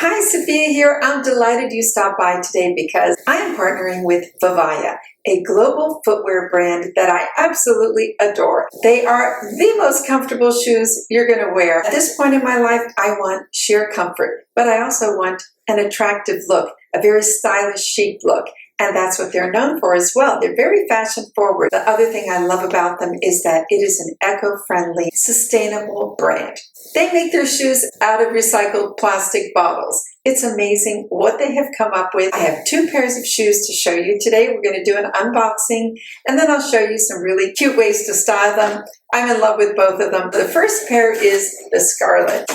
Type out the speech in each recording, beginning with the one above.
Hi, Sophia here. I'm delighted you stopped by today because I am partnering with Vivaia, a global footwear brand that I absolutely adore. They are the most comfortable shoes you're going to wear. At this point in my life, I want sheer comfort, but I also want an attractive look, a very stylish, chic look. And that's what they're known for as well. They're very fashion forward. The other thing I love about them is that it is an eco-friendly, sustainable brand. They make their shoes out of recycled plastic bottles. It's amazing what they have come up with. I have two pairs of shoes to show you today. We're going to do an unboxing, and then I'll show you some really cute ways to style them. I'm in love with both of them. The first pair is the Scarlett.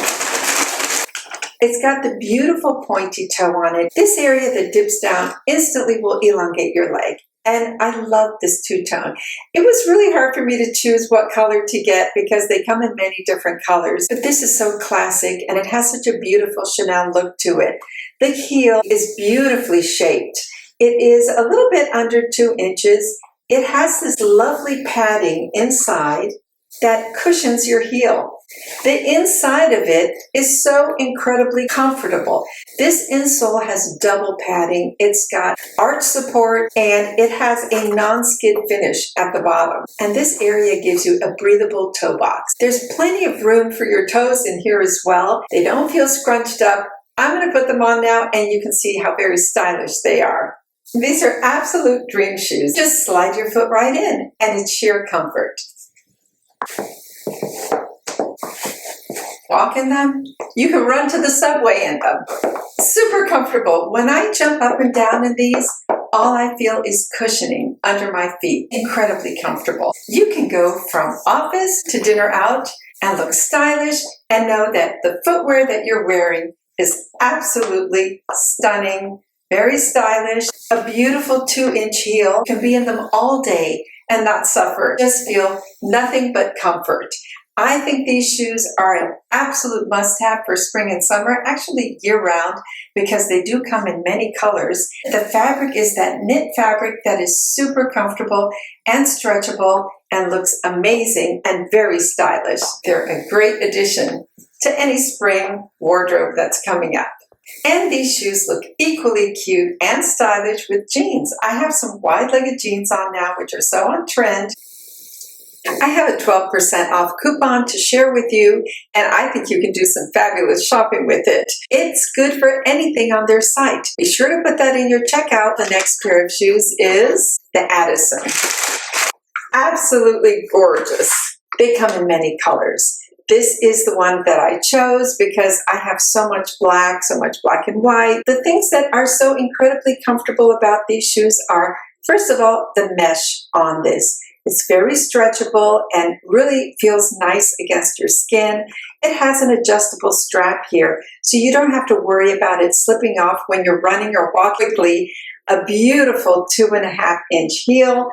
It's got the beautiful pointy toe on it. This area that dips down instantly will elongate your leg. And I love this two-tone. It was really hard for me to choose what color to get because they come in many different colors. But this is so classic and it has such a beautiful Chanel look to it. The heel is beautifully shaped. It is a little bit under 2 inches. It has this lovely padding inside that cushions your heel. The inside of it is so incredibly comfortable. This insole has double padding, it's got arch support, and it has a non-skid finish at the bottom. And this area gives you a breathable toe box. There's plenty of room for your toes in here as well. They don't feel scrunched up. I'm going to put them on now and you can see how very stylish they are. These are absolute dream shoes. Just slide your foot right in and it's sheer comfort. Walk in them. You can run to the subway in them. Super comfortable. When I jump up and down in these, all I feel is cushioning under my feet. Incredibly comfortable. You can go from office to dinner out and look stylish and know that the footwear that you're wearing is absolutely stunning, very stylish. A beautiful 2-inch heel. You can be in them all day and not suffer. Just feel nothing but comfort. I think these shoes are an absolute must-have for spring and summer, actually year-round, because they do come in many colors. The fabric is that knit fabric that is super comfortable and stretchable and looks amazing and very stylish. They're a great addition to any spring wardrobe that's coming up. And these shoes look equally cute and stylish with jeans. I have some wide-legged jeans on now, which are so on trend. I have a 12% off coupon to share with you, and I think you can do some fabulous shopping with it. It's good for anything on their site. Be sure to put that in your checkout. The next pair of shoes is the Addison. Absolutely gorgeous. They come in many colors. This is the one that I chose because I have so much black and white. The things that are so incredibly comfortable about these shoes are, first of all, the mesh on this. It's very stretchable and really feels nice against your skin. It has an adjustable strap here, so you don't have to worry about it slipping off when you're running or walking. A beautiful 2.5-inch heel.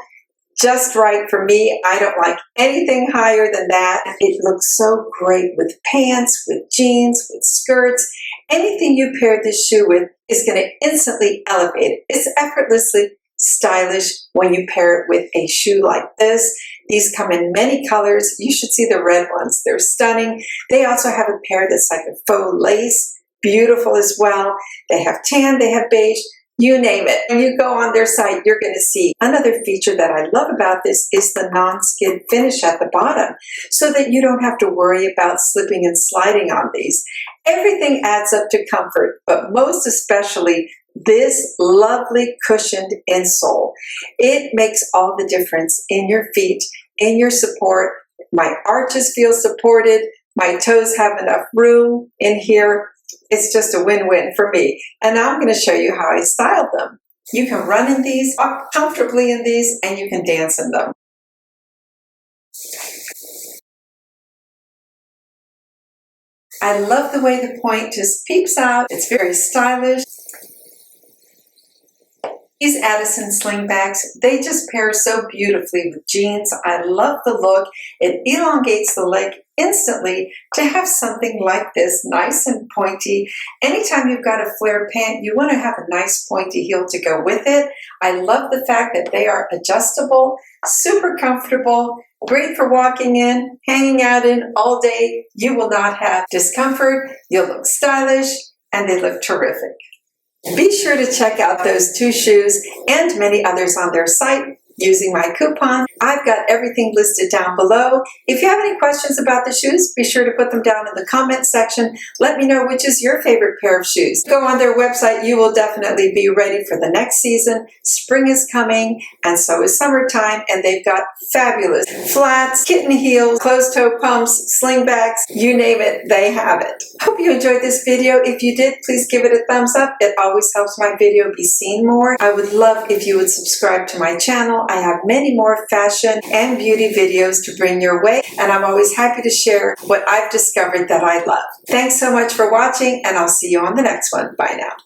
Just right for me. I don't like anything higher than that. It looks so great with pants, with jeans, with skirts. Anything you pair this shoe with is going to instantly elevate it. It's effortlessly stylish when you pair it with a shoe like this. These come in many colors. You should see the red ones. They're stunning. They also have a pair that's like a faux lace. Beautiful as well. They have tan, they have beige. You name it. When you go on their site, you're going to see. Another feature that I love about this is the non-skid finish at the bottom, so that you don't have to worry about slipping and sliding on these. Everything adds up to comfort, but most especially this lovely cushioned insole. It makes all the difference in your feet, in your support. My arches feel supported. My toes have enough room in here. It's just a win-win for me. And now I'm going to show you how I styled them. You can run in these, walk comfortably in these, and you can dance in them. I love the way the point just peeps out. It's very stylish. These Addison slingbacks, they just pair so beautifully with jeans. I love the look. It elongates the leg instantly to have something like this, nice and pointy. Anytime you've got a flare pant, you want to have a nice pointy heel to go with it. I love the fact that they are adjustable, super comfortable, great for walking in, hanging out in all day. You will not have discomfort. You'll look stylish. and they look terrific. Be sure to check out those 2 shoes and many others on their site using my coupon. I've got everything listed down below. If you have any questions about the shoes, be sure to put them down in the comment section. Let me know which is your favorite pair of shoes. Go on their website. You will definitely be ready for the next season. Spring is coming, and so is summertime, and they've got fabulous flats, kitten heels, closed-toe pumps, slingbacks, you name it, they have it. Hope you enjoyed this video. If you did, please give it a thumbs up. It always helps my video be seen more. I would love if you would subscribe to my channel. I have many more fashion and beauty videos to bring your way, and I'm always happy to share what I've discovered that I love. Thanks so much for watching, and I'll see you on the next one. Bye now.